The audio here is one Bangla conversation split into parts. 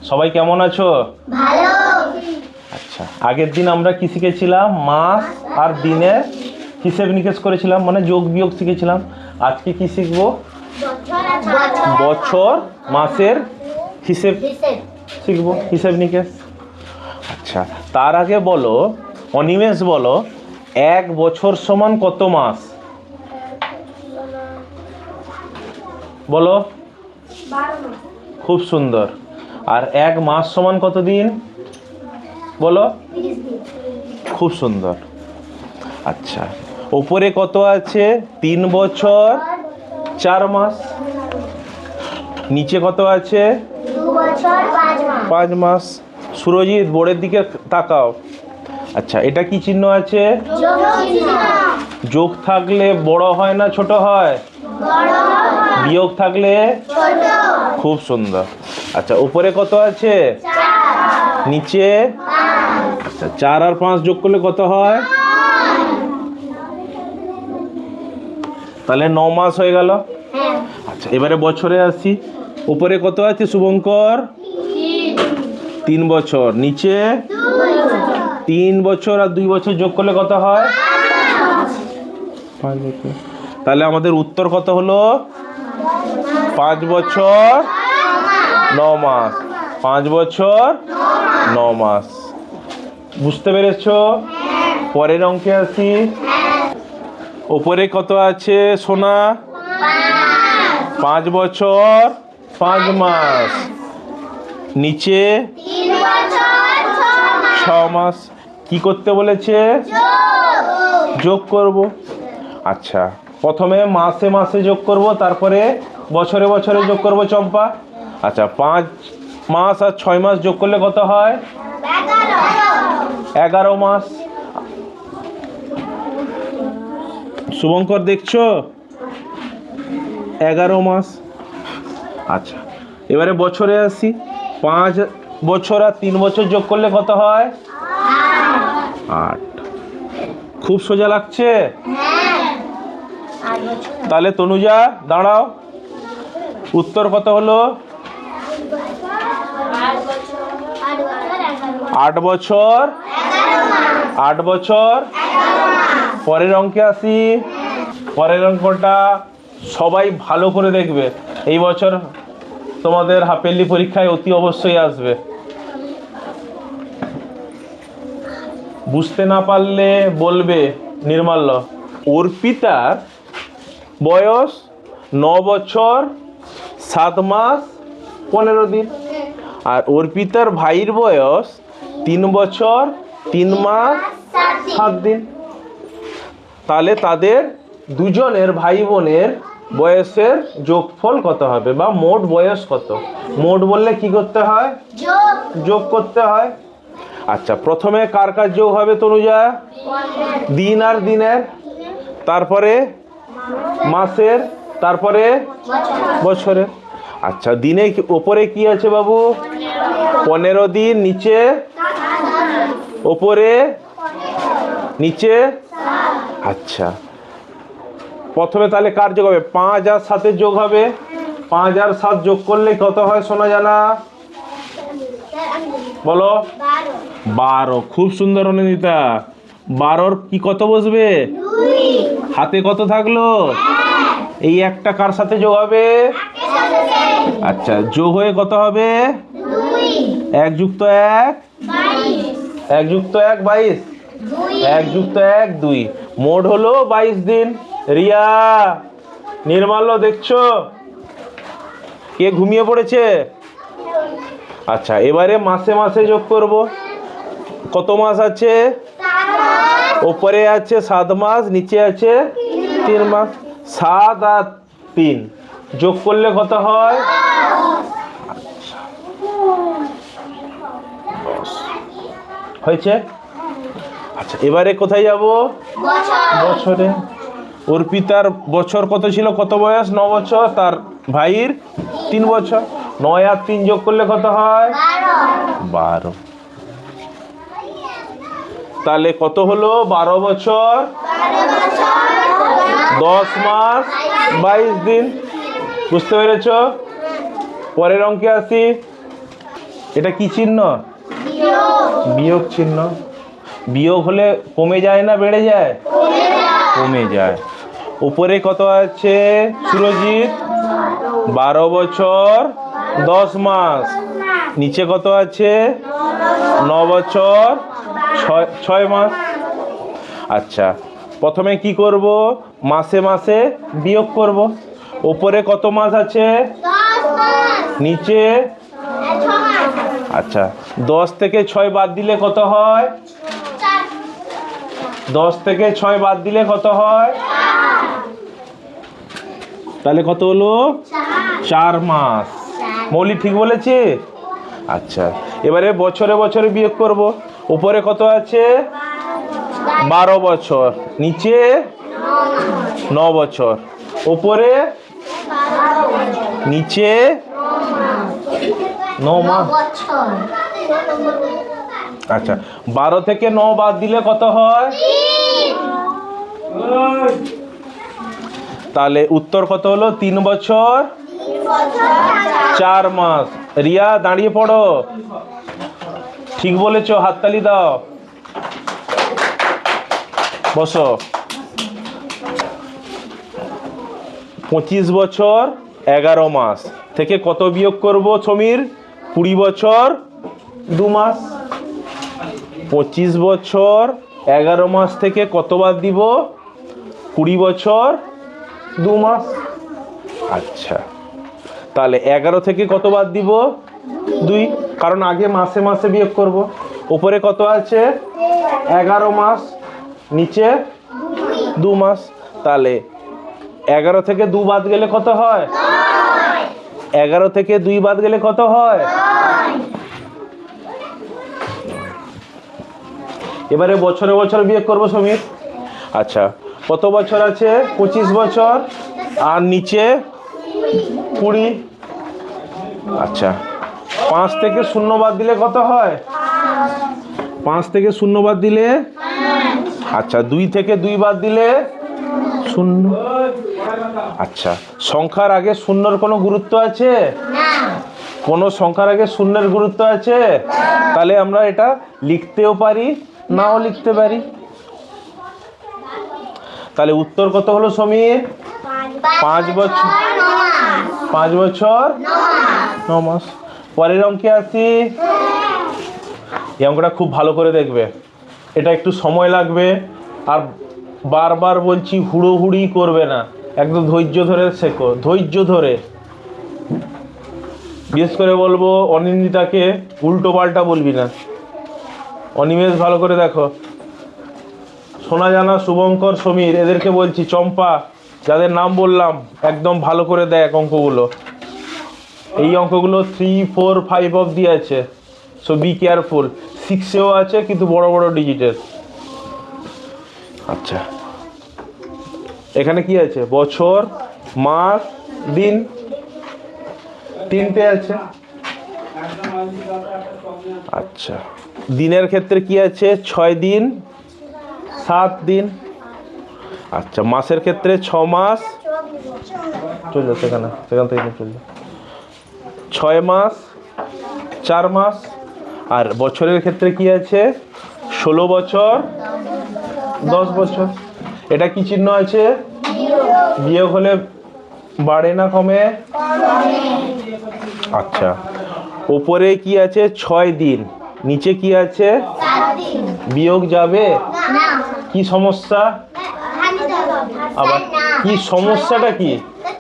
সবাই কেমন আছো? ভালো। আচ্ছা, আগের দিন আমরা কি শিখেছিলাম? মাস আর দিনের হিসেব নিকেশ করেছিলাম, মানে যোগ বিয়োগ শিখেছিলাম। আজকে কি শিখবো? বছর মাসের হিসেব শিখবো, হিসেব নিকেশ। আচ্ছা, তার আগে বলো, অনিমেষ বলো, এক বছর সমান কত মাস? বলো। খুব সুন্দর। আর এক মাস সমান কত দিন? বলো। খুব সুন্দর। আচ্ছা, ওপরে কত আছে? 3 বছর 4 মাস। নিচে কত আছে? 2 বছর 5 মাস। সুরজিৎ, বোর্ডের দিকে তাকাও। আচ্ছা, এটা কি চিহ্ন আছে? যোগ চিহ্ন। যোগ থাকলে বড় হয় না ছোট হয়? বড় হয়। বিয়োগ থাকলে? ছোট। খুব সুন্দর। আচ্ছা, উপরে কত আছে? 4। নিচে? 5। আচ্ছা, 4 আর 5 যোগ করলে কত হয়? তাহলে 9 মাস হয়ে গেল। হ্যাঁ। আচ্ছা, এবারে বছরে আসি। উপরে কত আছে শুভঙ্কর? 3 বছর। নিচে? 3 বছর আর 2 বছর যোগ করলে কত হয়? 5 বছর। তাহলে আমাদের উত্তর কত হলো? 5 বছর 9 মাস। 5 বছর 9 মাস। বুঝতে পেরেছো? পরের অঙ্কে আসি। ওপরে কত আছে সোনা? 5 বছর 5 মাস। নিচে 3 বছর 6 মাস। কি করতে বলেছে? যোগ করব। আচ্ছা, প্রথমে মাসে মাসে যোগ করব, তারপরে বছরে বছরে যোগ করব চম্পা। আচ্ছা, 5 মাস আর 6 মাস যোগ করলে কত হয়? 11 মাস। শুভঙ্কর দেখছো? 11 মাস। আচ্ছা, এবারে বছরে আসি। 5 বছর আর 3 বছর যোগ করলে কত হয়? 8। খুব সোজা লাগছে? তাহলে তনুজা দাঁড়াও, উত্তর কত হলো? 8 বছর 8 বছর। পরের অঙ্কে আসি। পরের অঙ্কটা সবাই ভালো করে দেখবে, এই বছর তোমাদের হাফেলি পরীক্ষায় অতি অবশ্যই আসবে। বুঝতে না পারলে বলবে নির্মাল্য। অর্পিতার বয়স 9 বছর 7 মাস 15 দিন, আর অর্পিতার ভাইয়ের বয়স 3 বছর 3 মাস 7 দিন। তাহলে তাদের দুজনের ভাই বোনের বয়সের যোগফল কত হবে, বা মোট বয়স কত? মোট বললে কি করতে হয়? যোগ করতে হয়। আচ্ছা, প্রথমে কার কার যোগ হবে তনুজা? দিন আর দিনের, তারপরে মাসের, তারপরে বছরের। আচ্ছা, দিনে ওপরে কি আছে বাবু? 15 দিন। নিচে? ওপরে নিচে? আচ্ছা, প্রথমে তাহলে কার যোগ হবে? 5 আর 7 যোগ হবে। 5 আর 7 যোগ করলে কত হয় সোনা জানা? বলো। 12। খুব সুন্দর অনিন্দিতা। 12র কি কত বসবে? হাতে কত থাকলো? এই একটা কার সাথে যোগ হবে? আচ্ছা, যোগ হয়ে কত হবে? 1 যুক্ত 1 1 যুক্ত 1 22। 1 যুক্ত 1 2। মোট হলো 22 দিন। রিয়া, নির্মাল্য দেখছো? কে ঘুমিয়ে পড়েছে? আচ্ছা, এবারে মাসে মাসে যোগ করব। কত মাস আছে? ওপরে আছে 7 মাস, নিচে আছে 3 মাস। 7 আর 3 যোগ করলে কত হয়? আচ্ছা, 10 হয়েছে। আচ্ছা, এবারে কোথায় যাব? বছরে। অর্পিতার বছর কত ছিল? কত বয়স? 9 বছর। তার ভাইয়ের 3 বছর। 9 আর 3 যোগ করলে কত হয়? 12। তাহলে কত হলো? 12 বছর 10 মাস 22 দিন। বুঝতে পেরেছ? পরের অঙ্কে আসি। এটা কি চিহ্ন? বিয়োগ বিয়োগ চিহ্ন। বিয়োগ হলে কমে যায় না বেড়ে যায়? কমে যায়। উপরে কত আছে সুরজিৎ? 12 বছর 10 মাস। নিচে কত আছে? 9 বছর 6 মাস। আচ্ছা, প্রথমে কি করব? মাসে মাসে বিয়োগ করব। উপরে কত মাস আছে? 10 মাস নিচে? 6 মাস আচ্ছা, 10 থেকে 6 বাদ দিলে কত হয়? 10 থেকে 6 বাদ দিলে কত হয়? তাহলে কত হলো? 4 মাস। মৌলি ঠিক বলেছি? আচ্ছা, এবারে বছরে বছরে বিয়োগ করব। উপরে কত আছে? 12 বছর। নিচে 9 বছর। উপরে নিচে 9 মাস। বছর আচ্ছা, 12 থেকে 9 বাদ দিলে কত হয়? তাহলে উত্তর কত হলো? 3 বছর 4 মাস। রিয়া দাঁড়িয়ে পড়ো। ঠিক বলেছো, হাততালি দাও। বসো। 25 বছর 11 মাস থেকে কত বিয়োগ করব সমীর? 20 বছর 2 মাস। 25 বছর 11 মাস থেকে কত বাদ দিব? 20 বছর 2 মাস। আচ্ছা, তাহলে 11 থেকে কত বাদ দিব? 2, কারণ আগে মাসে মাসে বিয়োগ করব। উপরে কত আছে? 11 মাস। নিচে 2 মাস। তাহলে 11 থেকে 2 বাদ গেলে কত হয়? 11 থেকে 2 বাদ গেলে কত হয়? এবারে বছরে বছরে বিয়োগ করব সমীর। আচ্ছা, কত বছর আছে? 25 বছর। আর নিচে 20। আচ্ছা, 5 থেকে 0 বাদ দিলে কত হয়? 5 থেকে 0 বাদ দিলে? আচ্ছা, 2 থেকে 2 বাদ দিলে 0। আচ্ছা, সংখ্যার আগে শূন্যর কোনো গুরুত্ব আছে? কোনো সংখ্যার আগে শূন্যের গুরুত্ব আছে? তাহলে আমরা এটা লিখতেও পারি, নাও লিখতে পারি। তাহলে উত্তর কত হলো সমীর? 5 বছর 5 বছর 9 মাস। পরের অঙ্কে আসি। এই অঙ্কটা খুব ভালো করে দেখবে। এটা একটু সময় লাগবে, আর বারবার বলছি হুড়োহুড়ি করবে না, একদম ধৈর্য ধরে শেখো, ধৈর্য ধরে। বিশেষ করে বলবো অনিন্দিতাকে উল্টো পাল্টা বলবি না। অনিমেষ ভালো করে দেখো। সোনা জানা, শুভঙ্কর, সমীর, এদেরকে বলছি, চম্পা, যাদের নাম বললাম একদম ভালো করে দেখ অঙ্কগুলো। এই অঙ্কগুলো 3, 4, 5 অবধি আছে, সো বি কেয়ারফুল। 6এও আছে, কিন্তু বড় বড় ডিজিটের। আচ্ছা, এখানে কি আছে? বছর, মাস, দিন, 3টে আছে। আচ্ছা, দিনের ক্ষেত্রে কি আছে? 6 দিন 7 দিন। আচ্ছা, মাসের ক্ষেত্রে 6 মাস। চলে সেখান থেকে চলে 6 মাস 4 মাস। আর বছরের ক্ষেত্রে কি আছে? 16 বছর 10 বছর। এটা কি চিহ্ন আছে? বিয়োগ হলে বাড়ে না কমে? আচ্ছা, উপরে কি আছে? 6 দিন। নিচে কি আছে? বিয়োগ যাবে? কি সমস্যা? আবার কি সমস্যাটা কি?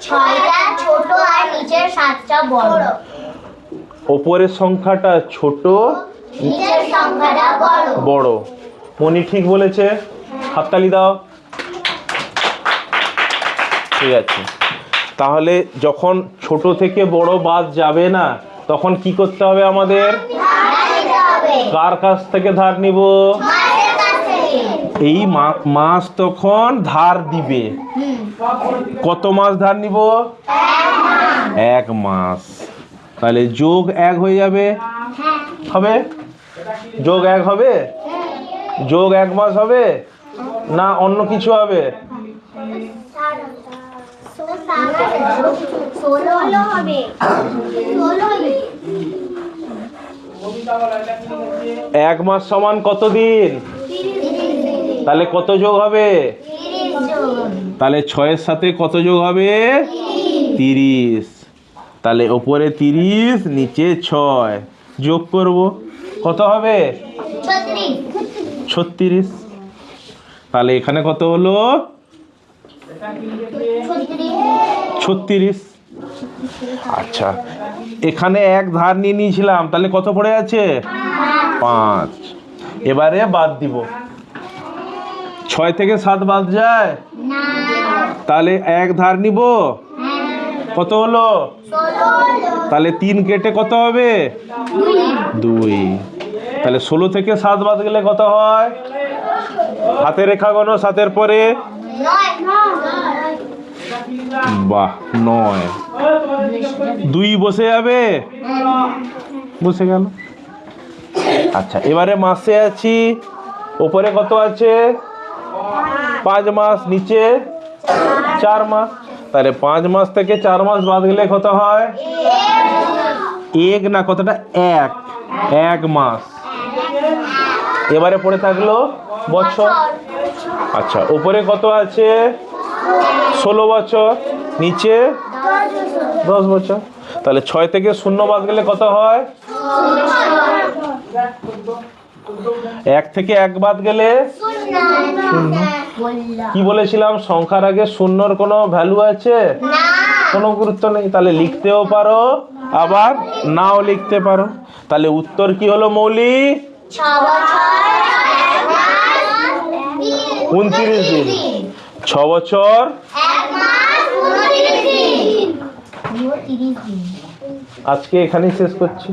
6টা ছোট আর নিচের 7টা বড়। উপরের সংখ্যাটা ছোট, নিচের সংখ্যাটা বড়। বড়। মনি ঠিক বলেছে, হাততালি দাও। ঠিক আছে, তাহলে যখন ছোট থেকে বড় বাদ যাবে না, তখন কি করতে হবে আমাদের? কার কাছ থেকে ধার নিব? এই মাস তখন ধার দিবে। কত মাস ধার নিব? 1 মাস। তাহলে যোগ 1 হয়ে যাবে, হবে? যোগ 1 হবে? যোগ 1 মাস হবে না অন্য কিছু হবে? 16 হবে। এক মাস সমান কত দিন? তাহলে কত যোগ হবে? তাহলে 6-এর সাথে কত যোগ হবে? 30। তাহলে ওপরে 30, নিচে 6 যোগ করব, কত হবে? 36। তাহলে এখানে কত হলো? 36। আচ্ছা, এখানে এক ধার নিয়ে নিয়েছিলাম, তাহলে কত পড়ে আছে? 5। এবারে বাদ দিব। 6 থেকে 7 বাদ যায়? তাহলে এক ধার নিব, কত হলো? তাহলে 3 কেটে কত হবে? 2। তাহলে 16 থেকে 7 বাদ গেলে কত হয়? হাতে রেখা গোনো 7-এর পরে। বাহ, 9। 2 বসে যাবে? বসে গেল। আচ্ছা, এবারে মাসে আছি। উপরে কত আছে? 5 মাস, নিচে 4 মাস। তাহলে 5 মাস থেকে 4 মাস বাদ গেলে কত হয়? 1 না, কতটা? 1 মাস। এবারে পড়ে থাকলো বছর। আচ্ছা, উপরে কত আছে? 16 বছর, নিচে 10 বছর। তাহলে 6 থেকে 0 বাদ গেলে কত হয়? 1 থেকে 1 বাদ গেলে 0। কি বলেছিলাম? সংখ্যার আগে শূন্যর কোনো ভ্যালু আছে? কোনো গুরুত্ব নেই। তাহলে লিখতেও পারো, আবার নাও লিখতে পারো। তাহলে উত্তর কি হলো মৌলি? 29 দিন। 6 বছর 1 মাস 29 দিন। আজকে এখানেই শেষ করছি।